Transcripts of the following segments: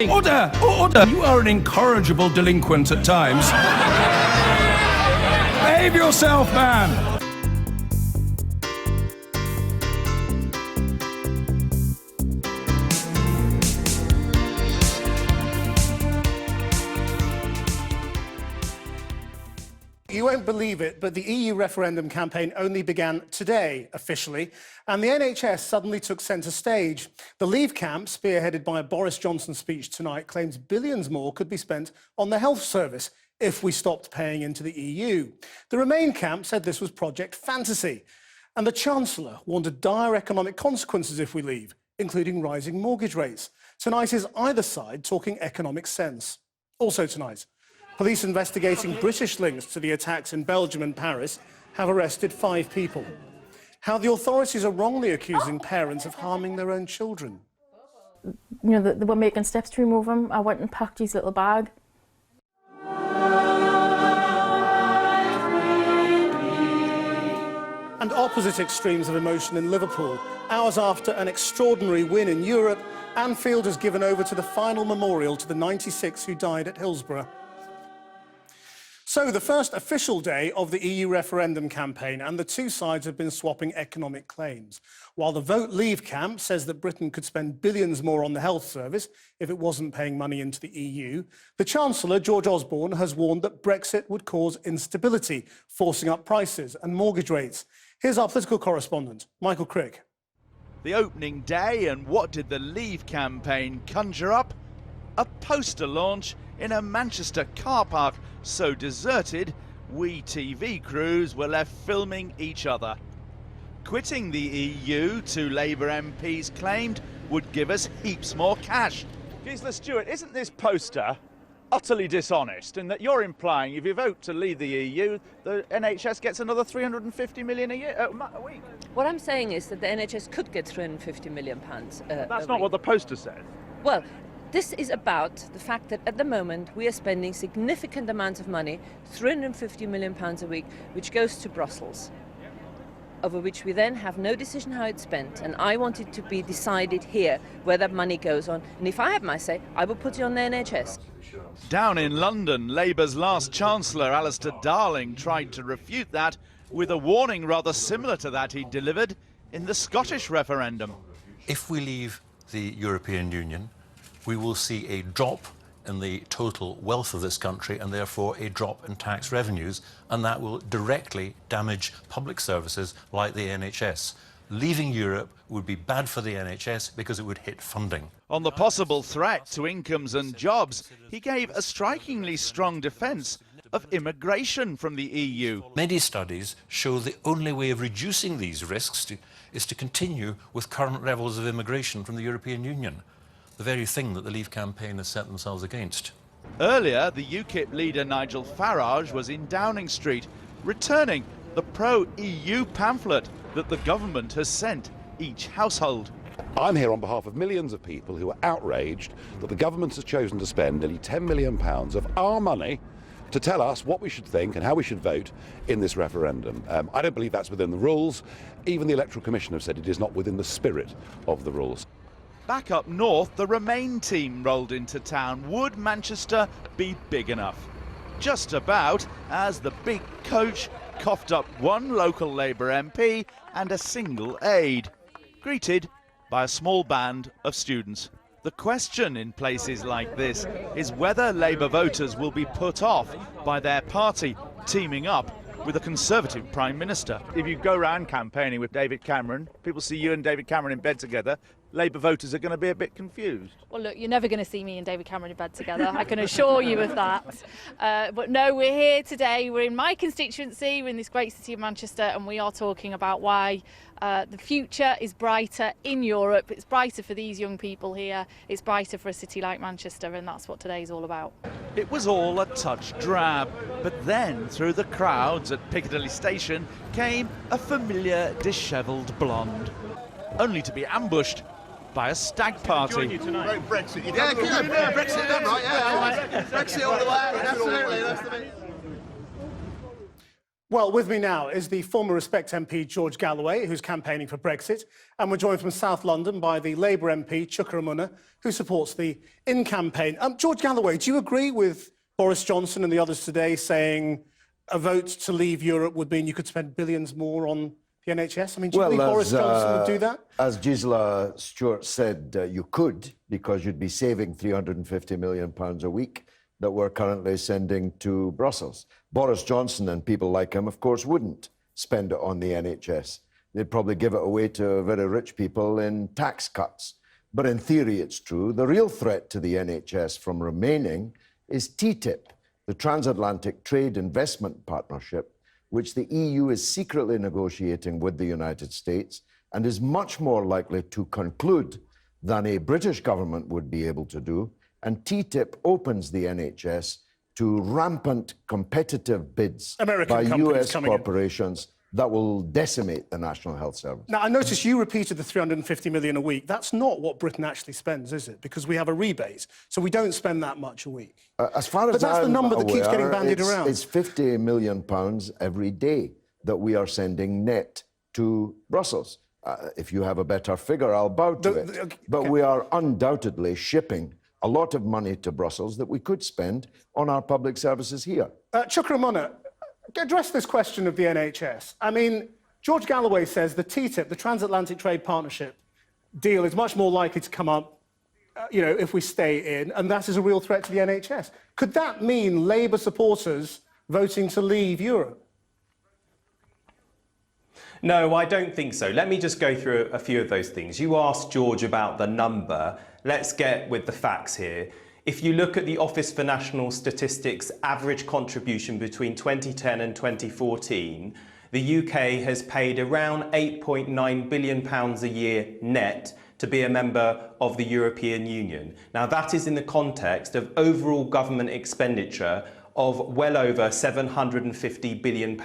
Order! Order! You are an incorrigible delinquent at times. Behave yourself, man! You won't believe it, but the EU referendum campaign only began today, officially, and the NHS suddenly took centre stage. The Leave camp, spearheaded by a Boris Johnson speech tonight, claims billions more could be spent on the health service if we stopped paying into the EU. The Remain camp said this was Project Fantasy, and the Chancellor warned of dire economic consequences if we leave, including rising mortgage rates. Tonight is either side talking economic sense. Also tonight, police investigating British links to the attacks in Belgium and Paris have arrested 5 people. How the authorities are wrongly accusing parents of harming their own children. You know, they were making steps to remove him. I went and packed his little bag. And opposite extremes of emotion in Liverpool. Hours after an extraordinary win in Europe, Anfield has given over to the final memorial to the 96 who died at Hillsborough. So, the first official day of the EU referendum campaign, and the two sides have been swapping economic claims. While the Vote Leave camp says that Britain could spend billions more on the health service if it wasn't paying money into the EU, the Chancellor, George Osborne, has warned that Brexit would cause instability, forcing up prices and mortgage rates. Here's our political correspondent, Michael Crick. The opening day, and what did the Leave campaign conjure up? A poster launch in a Manchester car park so deserted, we TV crews were left filming each other. Quitting the EU, 2 Labour MPs claimed, would give us heaps more cash. Gisela Stewart, isn't this poster utterly dishonest in that you're implying if you vote to leave the EU, the NHS gets another £350 million a week? What I'm saying is that the NHS could get £350 million. That's not what the poster said. Well, this is about the fact that at the moment we are spending significant amounts of money, £350 million a week, which goes to Brussels, over which we then have no decision how it's spent. And I want it to be decided here where that money goes on. And if I have my say, I will put it on the NHS. Down in London, Labour's last Chancellor, Alistair Darling, tried to refute that with a warning rather similar to that he delivered in the Scottish referendum. If we leave the European Union, we will see a drop in the total wealth of this country and therefore a drop in tax revenues, and that will directly damage public services like the NHS. Leaving Europe would be bad for the NHS because it would hit funding. On the possible threat to incomes and jobs, he gave a strikingly strong defence of immigration from the EU. Many studies show the only way of reducing these risks is to continue with current levels of immigration from the European Union, the very thing that the Leave campaign has set themselves against. Earlier, the UKIP leader Nigel Farage was in Downing Street, returning the pro-EU pamphlet that the government has sent each household. I'm here on behalf of millions of people who are outraged that the government has chosen to spend nearly £10 million of our money to tell us what we should think and how we should vote in this referendum. I don't believe that's within the rules. Even the Electoral Commission have said it is not within the spirit of the rules. Back up north, the Remain team rolled into town. Would Manchester be big enough? Just about, as the big coach coughed up 1 local Labour MP and a single aide, greeted by a small band of students. The question in places like this is whether Labour voters will be put off by their party teaming up with a Conservative Prime Minister. If you go around campaigning with David Cameron, people see you and David Cameron in bed together, Labour voters are going to be a bit confused. Well, look, you're never going to see me and David Cameron in bed together, I can assure you of that. But no, we're here today, we're in my constituency, we're in this great city of Manchester, and we are talking about why the future is brighter in Europe. It's brighter for these young people here, it's brighter for a city like Manchester, and that's what today's all about. It was all a touch drab, but then through the crowds at Piccadilly Station came a familiar dishevelled blonde, only to be ambushed by a stag party. Brexit. Yeah, Brexit done right, yeah. Brexit all the way, absolutely. That's the Well, with me now is the former Respect MP George Galloway, who's campaigning for Brexit, and we're joined from South London by the Labour MP Chuka Umunna, who supports the In campaign. George Galloway, do you agree with Boris Johnson and the others today saying a vote to leave Europe would mean you could spend billions more on the NHS? I mean, do you believe Boris Johnson would do that? As Gisela Stewart said, you could, because you'd be saving £350 million a week that we're currently sending to Brussels. Boris Johnson and people like him, of course, wouldn't spend it on the NHS. They'd probably give it away to very rich people in tax cuts. But in theory, it's true. The real threat to the NHS from remaining is TTIP, the Transatlantic Trade Investment Partnership, which the EU is secretly negotiating with the United States and is much more likely to conclude than a British government would be able to do. And TTIP opens the NHS to rampant competitive bids by US corporations that will decimate the National Health Service. Now, I noticed you repeated the $350 million a week. That's not what Britain actually spends, is it? Because we have a rebate, so we don't spend that much a week. As far as but that's I'm the number that keeps getting aware, bandied around. It's £50 million every day that we are sending net to Brussels. If you have a better figure, I'll bow to it. But we are undoubtedly shipping a lot of money to Brussels that we could spend on our public services here. Chuka Umunna, address this question of the NHS. I mean, George Galloway says the TTIP, the Transatlantic Trade Partnership deal, is much more likely to come up, if we stay in, and that is a real threat to the NHS. Could that mean Labour supporters voting to leave Europe? No, I don't think so. Let me just go through a few of those things. You asked George about the number. Let's get with the facts here. If you look at the Office for National Statistics average contribution between 2010 and 2014, the UK has paid around £8.9 billion a year net to be a member of the European Union. Now, that is in the context of overall government expenditure of well over £750 billion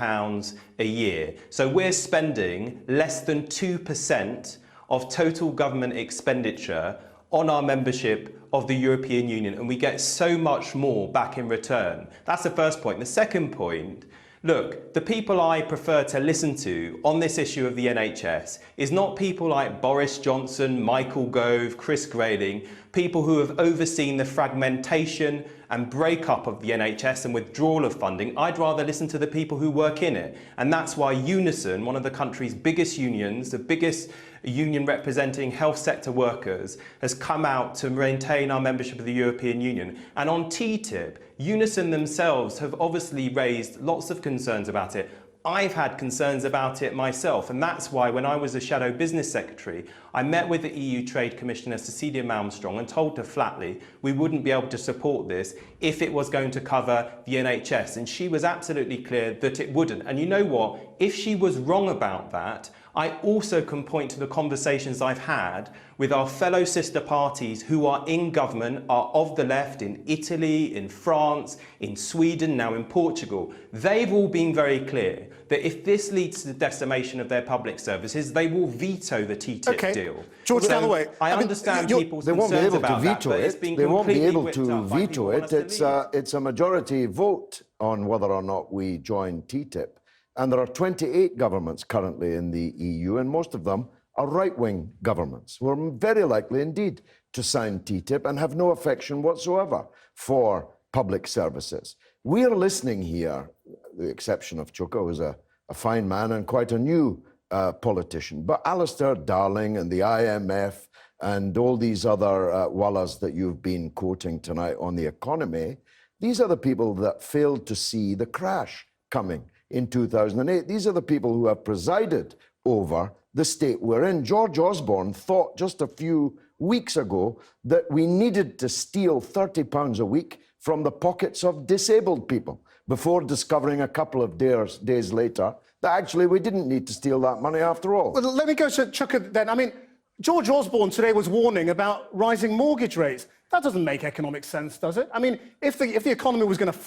a year. So we're spending less than 2% of total government expenditure on our membership of the European Union, and we get so much more back in return. That's the first point. The second point, look, the people I prefer to listen to on this issue of the NHS is not people like Boris Johnson, Michael Gove, Chris Grayling, people who have overseen the fragmentation and breakup of the NHS and withdrawal of funding. I'd rather listen to the people who work in it. And that's why Unison, one of the country's biggest unions, the biggest union representing health sector workers, has come out to maintain our membership of the European Union. And on TTIP, Unison themselves have obviously raised lots of concerns about it. I've had concerns about it myself, and that's why when I was a Shadow Business Secretary, I met with the EU Trade Commissioner Cecilia Malmström and told her flatly we wouldn't be able to support this if it was going to cover the NHS, and she was absolutely clear that it wouldn't. And you know what? If she was wrong about that, I also can point to the conversations I've had with our fellow sister parties who are in government, are of the left in Italy, in France, in Sweden, now in Portugal. They've all been very clear that if this leads to the decimation of their public services, they will veto the TTIP deal. George Galloway, I understand people's concerns about that, but it's been completely whipped up by people who want us to leave. It's a majority vote on whether or not we join TTIP. And there are 28 governments currently in the EU, and most of them are right-wing governments who are very likely indeed to sign TTIP and have no affection whatsoever for public services. We are listening here, the exception of Chuka, who's a fine man and quite a new politician, but Alistair Darling and the IMF and all these other wallahs that you've been quoting tonight on the economy, these are the people that failed to see the crash coming in 2008. These are the people who have presided over the state we're in. George Osborne thought just a few weeks ago that we needed to steal £30 a week from the pockets of disabled people before discovering a couple of days later that actually we didn't need to steal that money after all. Well, let me go to Chuka then. I mean, George Osborne today was warning about rising mortgage rates. That doesn't make economic sense, does it? I mean, if the economy was going to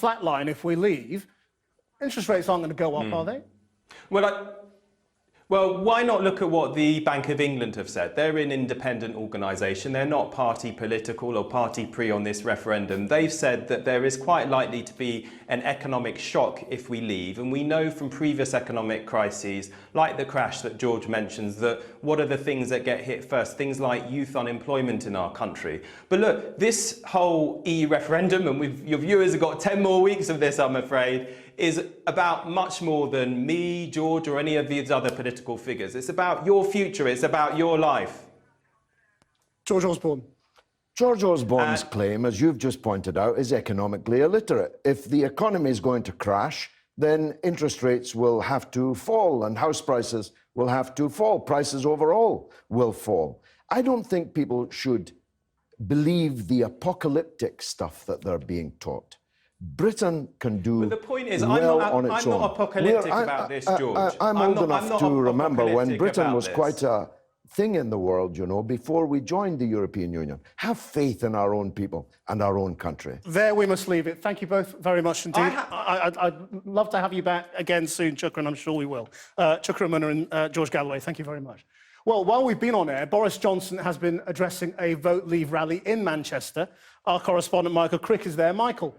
Well, why not look at what the Bank of England have said? They're an independent organisation. They're not party political or party pre on this referendum. They've said that there is quite likely to be an economic shock if we leave. And we know from previous economic crises, like the crash that George mentions, that what are the things that get hit first? Things like youth unemployment in our country. But look, this whole EU referendum, and your viewers have got 10 more weeks of this, I'm afraid, is about much more than me, George, or any of these other political figures. It's about your future. It's about your life. George Osborne. George Osborne's claim, as you've just pointed out, is economically illiterate. If the economy is going to crash, then interest rates will have to fall and house prices will have to fall. Prices overall will fall. I don't think people should believe the apocalyptic stuff that they're being taught. Britain can do but the point is, well on its own. I'm not apocalyptic about this, George. I'm old enough to remember when Britain was quite a thing in the world, you know, before we joined the European Union. Have faith in our own people and our own country. There we must leave it. Thank you both very much indeed. I'd love to have you back again soon, Chuka, and I'm sure we will. Chuka Umunna and George Galloway, thank you very much. Well, while we've been on air, Boris Johnson has been addressing a Vote Leave rally in Manchester. Our correspondent Michael Crick is there. Michael.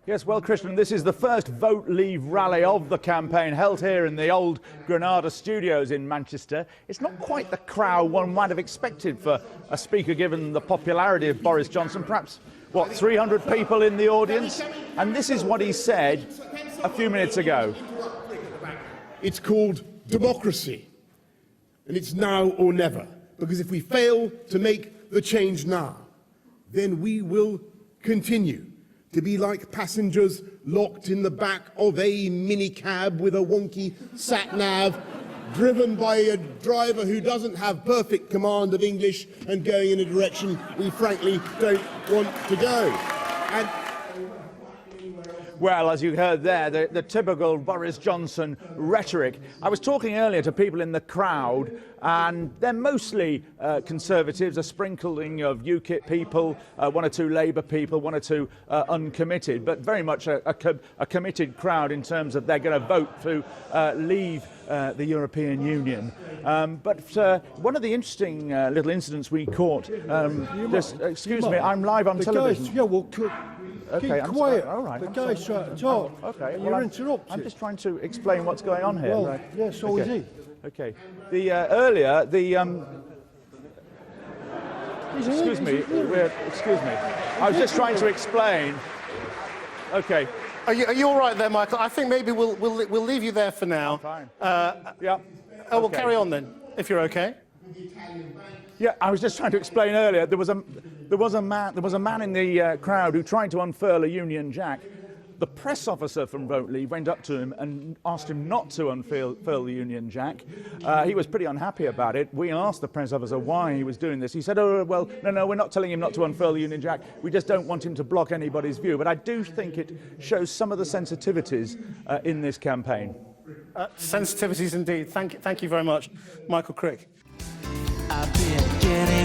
Yes, well, Christian, this is the first Vote Leave rally of the campaign held here in the old Granada studios in Manchester. It's not quite the crowd one might have expected for a speaker given the popularity of Boris Johnson. Perhaps, what, 300 people in the audience? And this is what he said a few minutes ago. It's called democracy, and it's now or never. Because if we fail to make the change now, then we will continue to be like passengers locked in the back of a minicab with a wonky sat-nav, driven by a driver who doesn't have perfect command of English and going in a direction we frankly don't want to go. And well, as you heard there, the typical Boris Johnson rhetoric. I was talking earlier to people in the crowd, and they're mostly Conservatives, a sprinkling of UKIP people, one or two Labour people, one or two uncommitted, but very much a committed crowd in terms of they're going to vote to leave the European Union. But one of the interesting little incidents we caught, excuse me, I'm live on television. Guys, yeah, well, okay, keep quiet. All right. The guy's trying to talk. Okay, You're interrupting. I'm just trying to explain what's going on here. Well, right. yeah, so is he. Okay. The earlier the excuse me. Excuse me. I was just trying to explain. Okay. Are you all right there, Michael? I think maybe we'll leave you there for now. Fine. Yeah. Oh, we'll carry on then, if you're okay. Yeah, I was just trying to explain earlier. There was a man in the crowd who tried to unfurl a Union Jack. The press officer from Vote Leave went up to him and asked him not to unfurl the Union Jack. He was pretty unhappy about it. We asked the press officer why he was doing this. He said, oh, well, no, we're not telling him not to unfurl the Union Jack. We just don't want him to block anybody's view. But I do think it shows some of the sensitivities in this campaign. Sensitivities indeed. Thank you very much, Michael Crick. I've been getting